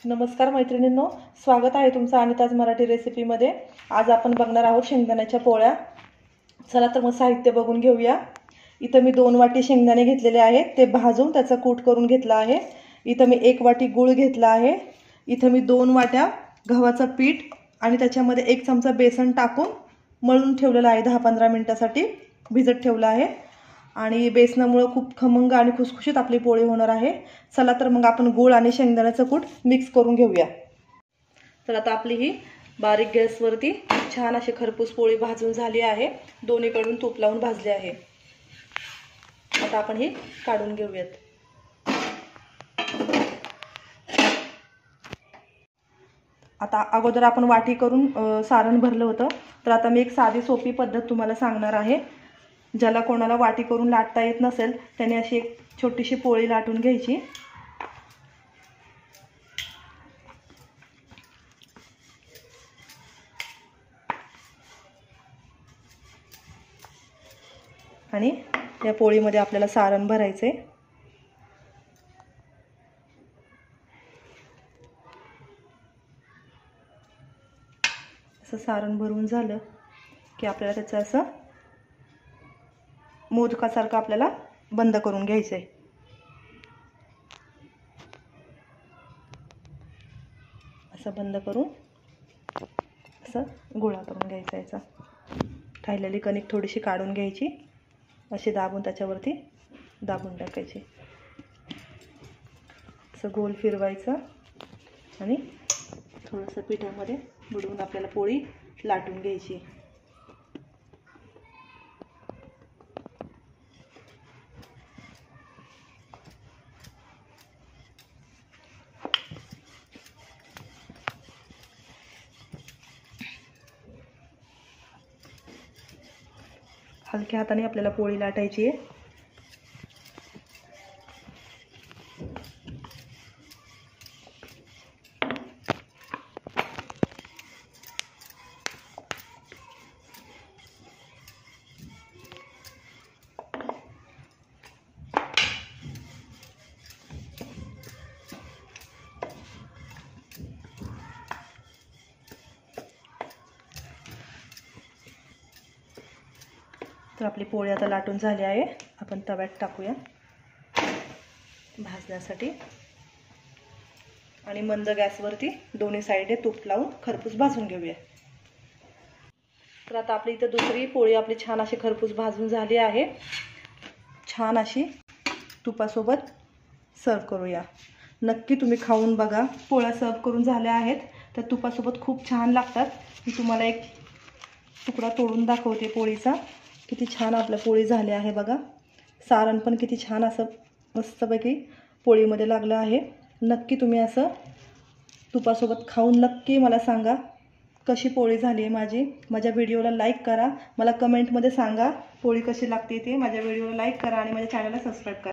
नमस्कार मैत्रिणींनो, स्वागत आहे तुमचं अनिताज मराठी रेसिपीमध्ये। आज आपण बघणार आहोत शेंगदाण्याच्या पोळ्या। चला तर मग साहित्य बघून घेऊया। इथं मी 2 वाटी शेंगदाणे घेतलेले आहेत, ते भाजून त्याचा कूट करून घेतला आहे। इथं मी 1 वाटी गूळ घेतला आहे। इथं मी 2 वाट्या गव्हाचं पीठ आणि त्याच्यामध्ये 1 चमचा बेसन टाकून मळून ठेवलेला आहे। 10-15 मिनिटांसाठी भिजत ठेवला आहे आणि बेसनामुळे खूप खमंग आणि खुसखुशीत आपली पोळी होणार आहे। चला तर मग आपण गूळ आणि शेंगदाण्याचं कूट मिक्स करून घेऊया। तर आता आपली ही बारीक गॅसवरती छान अशी खरपूस पोळी भाजून झाली आहे। दोन्हीकडून तूप लावून भाजली आहे। आता आपण ही काढून घेऊयात। आता अगोदर आपण वाटी करून सारण भरलं होतं, तर आता मी एक साधी सोपी पद्धत तुम्हाला सांगणार आहे। ज्याला कोणाला वाटी करून लाटता येत नसेल त्याने अशी एक छोटीशी पोळी लाटून घ्यायची आणि या पोळीमध्ये आपल्याला सारण भरायचे। असं सारण भरून झालं की आपल्याला त्याचं असं मोदकासारखं आपल्याला बंद करून घ्यायचं आहे। असं बंद करून असं गोळा करून घ्यायचा। याचा राहिलेली कणिक थोडीशी काढून घ्यायची, अशी दाबून त्याच्यावरती दाबून टाकायची। असं गोल फिरवायचं आणि थोडंसं पिठामध्ये बुडवून आपल्याला पोळी लाटून घ्यायची। हलक्या हाताने आपल्याला पोळी लाटायची आहे। तर आपली पोळी आता लाटून झाली आहे। आपण तव्यात टाकूया भाजण्यासाठी आणि मंद गॅसवरती दोन्ही साइडे तूप लावून खरपूस भाजून घेऊया। तर आता आपली इथे दुसरी पोळी आपली छान अशी खरपूस भाजून झाली आहे। छान अशी तुपासोबत सर्व करूया। नक्की तुम्ही खाऊन बघा। पोळ्या सर्व करून झाल्या आहेत, तर तुपासोबत खूप छान लागतात। मी तुम्हाला एक तुकडा तोडून दाखवते पोळीचा। किती छान आपल्या पोळी झाली आहे बघा। सारण पण किती छान असं मस्तपैकी पोळीमध्ये लागलं आहे। नक्की तुम्ही असं तुपासोबत खाऊन नक्की मला सांगा कशी पोळी झाली आहे माझी। माझ्या व्हिडिओला लाईक करा, मला कमेंटमध्ये सांगा पोळी कशी लागते ते। माझ्या व्हिडिओला लाईक करा आणि माझ्या चॅनलला सबस्क्राईब करा।